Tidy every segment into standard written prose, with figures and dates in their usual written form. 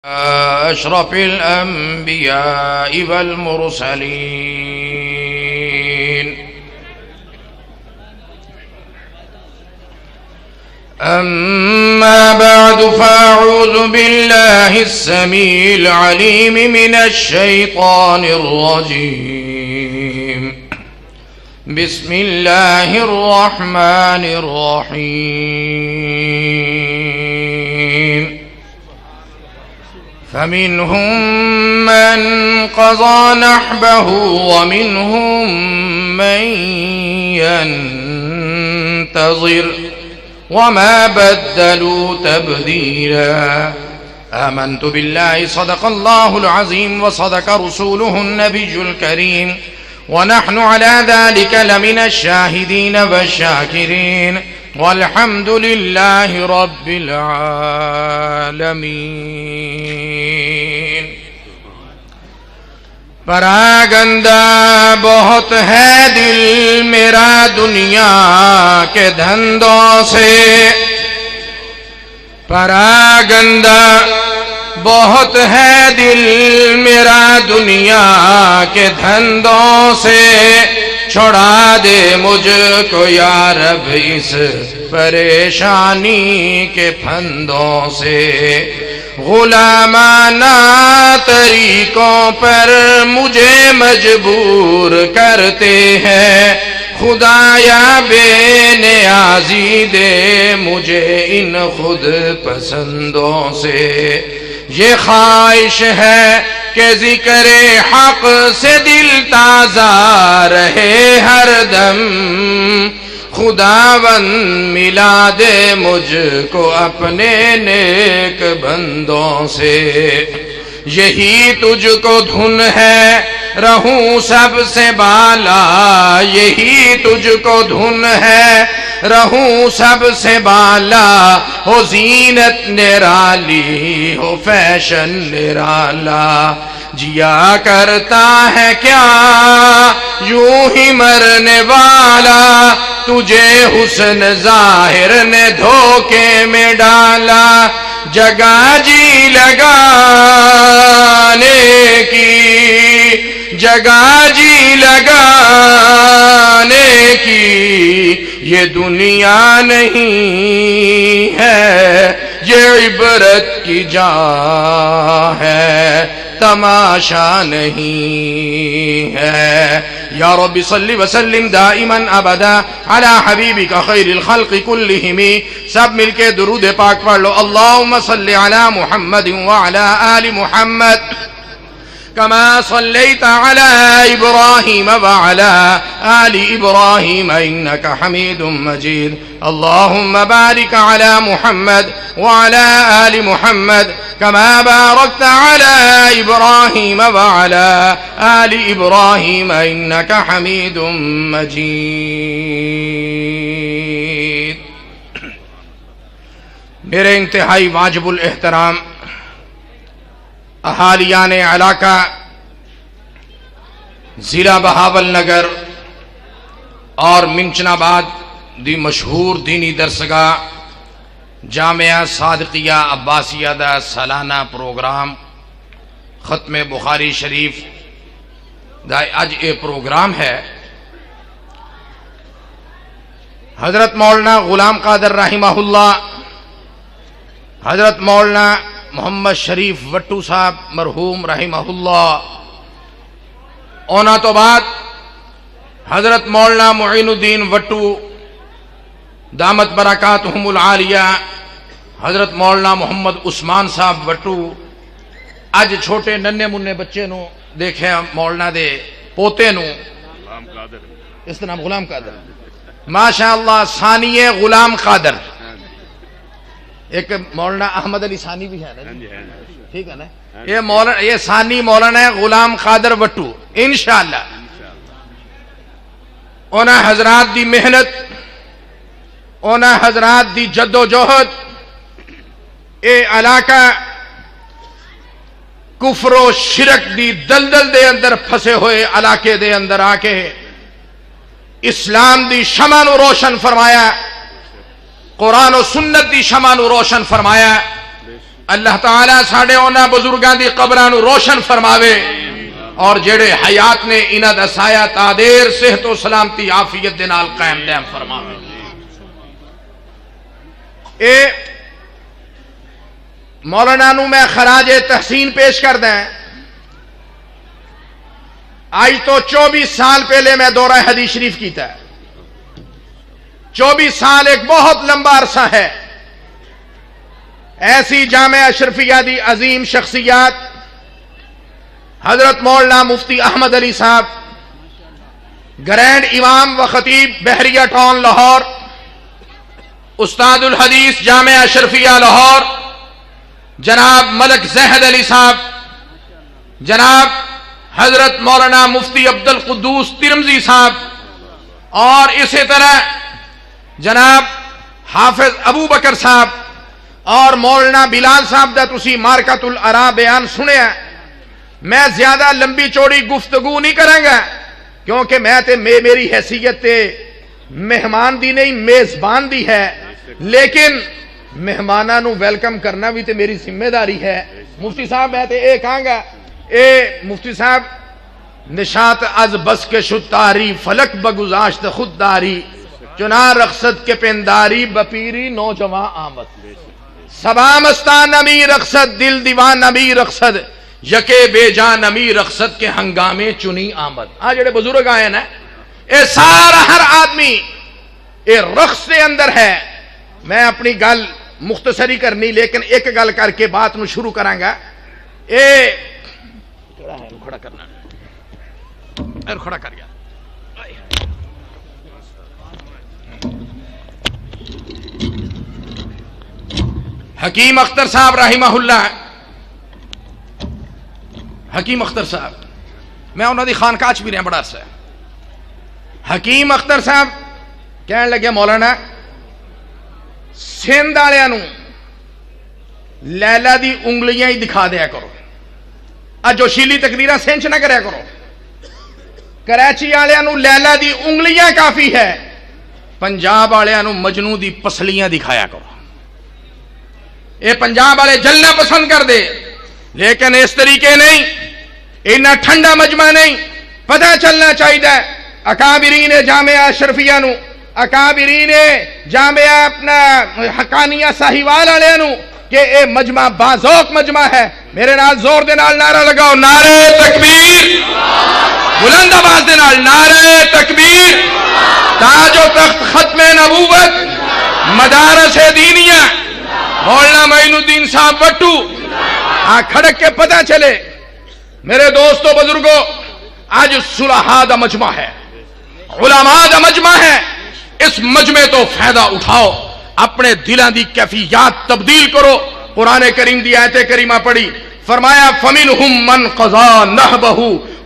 أشرف الأنبياء والمرسلين. أما بعد فأعوذ بالله السميع العليم من الشيطان الرجيم. بسم الله الرحمن الرحيم. فمنهم من قضى نحبه ومنهم من ينتظر وما بدلوا تبديلا. آمنت بالله صدق الله العظيم وصدق رسوله النبي الكريم ونحن على ذلك لمن الشاهدين والشاكرين والحمد لله رب العالمین. پراگندہ بہت ہے دل میرا دنیا کے دھندوں سے. پراگندہ بہت ہے دل میرا دنیا کے دھندوں سے. چھڑا دے مجھ کو یا رب اس پریشانی کے پھندوں سے. غلامانہ طریقوں پر مجھے مجبور کرتے ہیں. خدایا بے نیازی دے مجھے ان خود پسندوں سے. یہ خواہش ہے کہ ذکر حق سے دل تازہ رہے ہر دم. خداوند ملا دے مجھ کو اپنے نیک بندوں سے. یہی تجھ کو دھن ہے رہوں سب سے بالا. یہی تجھ کو دھن ہے رہوں سب سے بالا. ہو زینت نرالی ہو فیشن نرالا. جیا کرتا ہے کیا یوں ہی مرنے والا. تجھے حسن ظاہر نے دھوکے میں ڈالا. جگہ جی لگانے کی جگہ جی لگانے کی یہ دنیا نہیں ہے. یہ عبرت کی جا ہے تماشا نہیں ہے. یا رب صلی وسلم دائما ابدا علی حبیبک خیر الخلق کلہم. سب مل کے درود پاک پڑھ لو. اللہم صلی علی محمد وعلی آل محمد كما صليت على إبراهيم وعلى آل إبراهيم إنك حميد مجيد. اللهم بارك على محمد وعلى آل محمد كما باركت على إبراهيم وعلى آل إبراهيم إنك حميد مجيد. میرے انتہائی واجب الاحترام اہالیان علاقہ ضلع بہاول نگر اور منچن آباد دی مشہور دینی درسگاہ جامعہ صادقیہ عباسیہ دا سالانہ پروگرام ختم بخاری شریف دا اج اے پروگرام ہے. حضرت مولانا غلام قادر رحمہ اللہ، حضرت مولانا محمد شریف وٹو صاحب مرحوم رحمہ اللہ، اونا تو بعد حضرت مولانا معین الدین وٹو دامت برکاتہم العالیہ، حضرت مولانا محمد عثمان صاحب وٹو. اج چھوٹے ننے منے بچے نو دیکھیں مولانا دے پوتے نو، اس کا نام غلام قادر، ماشاءاللہ ثانی غلام قادر. ایک مولانا احمد علی ثانی بھی ہے نا، ٹھیک ہے نا. یہ ثانی مولانا ہے غلام قادر وٹو. انشاءاللہ اونا حضرات دی محنت، اونا حضرات دی جد و جہد اے علاقہ کفر و شرک دی دلدل دے اندر پھسے ہوئے علاقے دے اندر آ کے اسلام دی شمع نو روشن فرمایا، قرآن و سنت دی شمع نو روشن فرمایا. اللہ تعالیٰ ساڈے انہاں بزرگاں دی قبراں نو روشن فرماوے اور جڑے حیات نے انہاں دا سایہ تا دیر صحت و سلامتی عافیت دے نال قائم دائم فرماوے۔ اے مولانا نو میں خراج تحسین پیش کر دیں۔ آج تو 24 سال پہلے میں دورہ حدیث شریف کیتا ہے۔ 24 سال ایک بہت لمبا عرصہ ہے۔ ایسی جامعہ اشرفیہ دی عظیم شخصیات حضرت مولانا مفتی احمد علی صاحب، گرینڈ امام و خطیب بحریہ ٹاؤن لاہور، استاد الحدیث جامعہ اشرفیہ لاہور جناب ملک زہد علی صاحب، جناب حضرت مولانا مفتی عبد القدوس ترمذی صاحب، اور اسی طرح جناب حافظ ابو بکر صاحب اور مولانا بلال صاحب دا تسی مارکت الارا بیان سنیا۔ میں زیادہ لمبی چوڑی گفتگو نہیں کروں گا کیونکہ میں تے میری حیثیت تے مہمان دی نہیں میزبان دی ہے، لیکن مہماناں نو ویلکم کرنا بھی تے میری ذمہ داری ہے۔ مفتی صاحب میں تے اے کہاں گا، اے مفتی صاحب نشات از بس کے شتاری فلک بگزاشت خودداری، چنا رخصت کے پنداری بپیری نوجوان آمد، سبا مستان نمی رخصت دل دیوان نمی رخصت، یکے بے جان نمی رخصت کے ہنگامے چنی آمد۔ آج جڑے بزرگ آئے نا، اے سارا ہر آدمی اے رقص دے اندر ہے۔ میں اپنی گل مختصری کرنی لیکن ایک گل کر کے بات نو شروع کروں گا۔ اے کھڑا کرنا کھڑا کر گیا۔ حکیم اختر صاحب رحمہ اللہ، حکیم اختر صاحب میں انہوں دی خانقاہ چ بھی رہا بڑا عرصہ۔ حکیم اختر صاحب کہنے لگے مولانا سندھ والوں لیلا دی انگلیاں ہی دکھا دیا کرو، جوشیلی تقریرہ سینچ نہ کریا کرو، کراچی والوں لیلا دی انگلیاں کافی ہے، پنجاب والوں مجنو دی پسلیاں دکھایا کرو۔ اے پنجاب والے جلنا پسند کر دے لیکن اس طریقے نہیں، اتنا ٹھنڈا مجمع نہیں، پتہ چلنا چاہیے اکابرین جامعہ اشرفیہ نو، اکابرین جامعہ اپنا حقانیہ ساہیوال والے نو کہ اے مجمع بازوق مجمع ہے۔ میرے نال زور دے نال نعرہ لگاؤ، نعرہ تکبیر، بلند آواز دے نال نعرہ تکبیر۔ تاج و تخت ختم نبوت مدارس دینیہ مولانا معین الدین صاحب وٹو، کھڑک کے پتہ چلے میرے دوستو بزرگوں، آج صلحاء دا مجمع ہے، علماء دا مجمع ہے، اس مجمع تو فائدہ اٹھاؤ، اپنے دلوں دی کیفیات تبدیل کرو۔ قرآن کریم دی آیت کریمہ پڑھی، فرمایا فَمِنْهُمْ مَنْ قَضَى نَحْبَهُ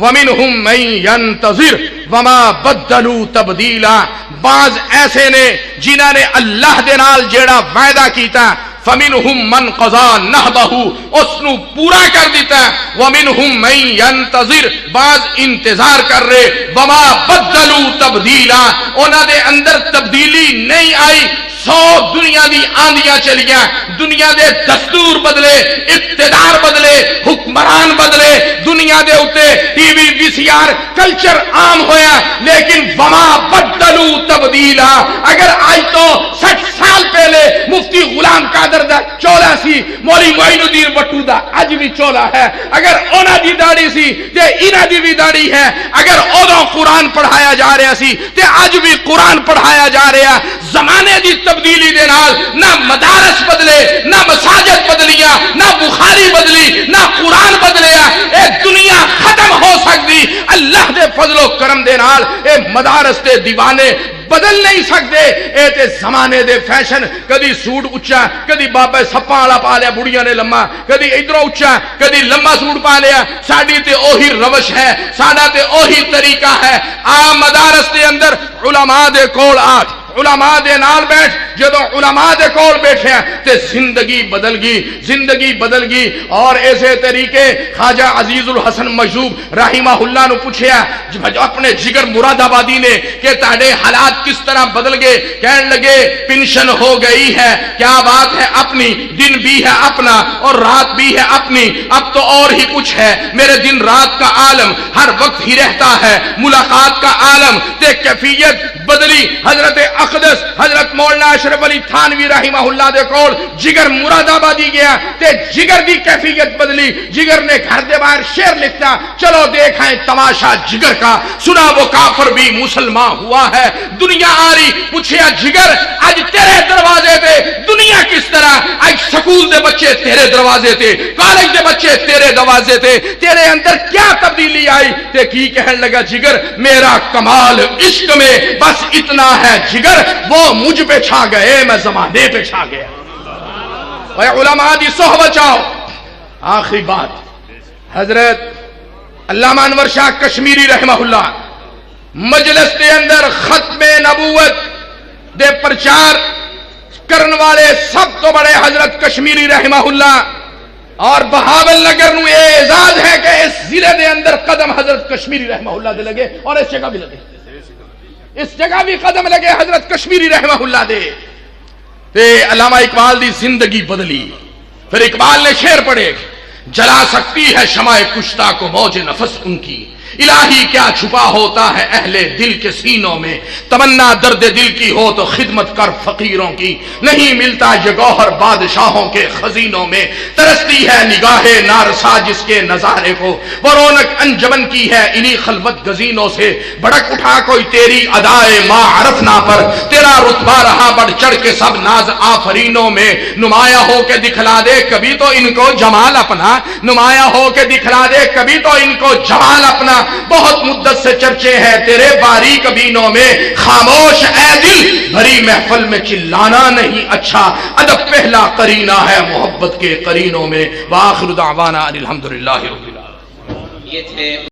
وَمِنْهُمْ مَنْ يَنْتَظِرُ وَمَا بَدَّلُوا تَبْدِيلًا۔ بعض ایسے نے جنہاں نے اللہ دے نال جیڑا وعدہ کیتا فَمِنْهُمْ مَنْ قَضَى نَحْبَهُ اس نو پورا کر دیتا، وَمِنْهُمْ مَنْ يَنْتَظِرُ بعض انتظار کر رہے، وَمَا بَدَّلُوا تَبْدِيلًا انہاں دے اندر تبدیلی نہیں آئی۔ 100 دنیا دی آندیاں چلیاں، دنیا دے دستور بدلے، اقتدار بدلے، حکمران بدلے، دنیا دے اتے ٹی وی وی سی آر کلچر عام ہویا، لیکن وما بدلو تبدیلا۔ اگر آج تو 60 سال پہلے مفتی غلام قادر دا چولا سی، مولی معین الدین وٹو دا اج بھی چولا ہے، اگر اونا دی داڑی سی تے اینا دی بھی داڑی ہے، اگر اودوں قرآن پڑھایا جا رہا سی تے اج بھی قرآن پڑھایا جا رہا۔ زمانے دی تبدیلی دے نال نہ مدارس بدلے، نہ مساجد بدلیا، نہ بخاری بدلی، نہ قرآن بدلیا۔ اے دنیا ختم ہو سکتی اللہ دے فضل و کرم دے نال، اے مدارس دے دیوانے بدل نہیں سکتے۔ اے تے زمانے دے فیشن، کدی سوٹ اچا، کدی بابا سپاں والا پا لیا بڑیاں نے لمبا، کدی ادھروں اچا، کدی لمبا سوٹ پا لیا۔ ساڈی تے اوہی روش ہے، ساڈا تے اوہی طریقہ ہے۔ مدارس دے اندر علماء دے کول آ، علماء دے نال بیٹھ، جدوں علماء دے کول بیٹھے ہیں تے زندگی بدل گئی اور ایسے طریقے خواجہ عزیز الحسن مجذوب رحمہ اللہ نو پوچھیا اپنے جگر مراد آبادی نے کہ تہاڈے حالات کس طرح بدل گئے؟ کہنے لگے پینشن ہو گئی ہے، کیا بات ہے، اپنی دن بھی ہے اپنا اور رات بھی ہے اپنی، اب تو اور ہی کچھ ہے، میرے دن رات کا عالم ہر وقت ہی رہتا ہے، ملاقات کا عالم تے کیفیت بدلی۔ حضرت اقدس حضرت مولانا اشرف علی تھانوی رحمہ اللہ دے کول جگر مراد آبادی گیا تے جگر دی کیفیت بدلی۔ جگر نے گھر دے باہر شعر لکھتا، چلو دیکھیں تماشا جگر کا، سنا وہ کافر بھی مسلمان ہوا ہے، دنیا آ رہی پوچھیا جگر آج تیرے دروازے تے دنیا کس طرح؟ آج سکول دے بچے تیرے دروازے تے، کالج دے بچے تیرے دروازے تے، تیرے اندر کیا تبدیلی آئی؟ تے کی کہنے لگا جگر میرا کمال عشق میں بس اتنا ہے جگر، وہ مجھ پہ چھا گئے میں زمانے پہ چھا گیا۔ اے علماء دی صحبت چاہو۔ آخری بات، حضرت علامہ انور شاہ کشمیری رحمہ اللہ مجلس دے اندر ختم نبوت دے پرچار کرن والے سب تو بڑے حضرت کشمیری رحمہ اللہ، اور بہاول نگر نو یہ اعزاز ہے کہ اس ضلع دے اندر قدم حضرت کشمیری رحمہ اللہ دے لگے اور اس جگہ بھی لگے، اس جگہ بھی قدم لگے حضرت کشمیری رحمہ اللہ دے۔ تے علامہ اقبال دی زندگی بدلی۔ پھر اقبال نے شعر پڑھے، جلا سکتی ہے شمع کشتہ کو موج نفس ان کی، الہی کیا چھپا ہوتا ہے اہل دل کے سینوں میں، تمنا درد دل کی ہو تو خدمت کر فقیروں کی، نہیں ملتا یہ گوہر بادشاہوں کے خزینوں میں، ترستی ہے نگاہ نارسا جس کے نظارے کو، وہ رونق انجمن کی ہے انہی خلوت گزینوں سے، بڑک اٹھا کوئی تیری ادائے ما عرفنا پر، تیرا رتبہ رہا بڑھ چڑھ کے سب ناز آفرینوں میں، نمایاں ہو کے دکھلا دے کبھی تو ان کو جمال اپنا، نمایاں ہو کے دکھلا دے کبھی تو ان کو جمال اپنا، بہت مدت سے چرچے ہیں تیرے باریک بینوں میں، خاموش اے دل بھری محفل میں چلانا نہیں اچھا، ادب پہلا قرینہ ہے محبت کے قرینوں میں۔ وآخر دعوانا الحمدللہ رب العالمین۔ یہ تھے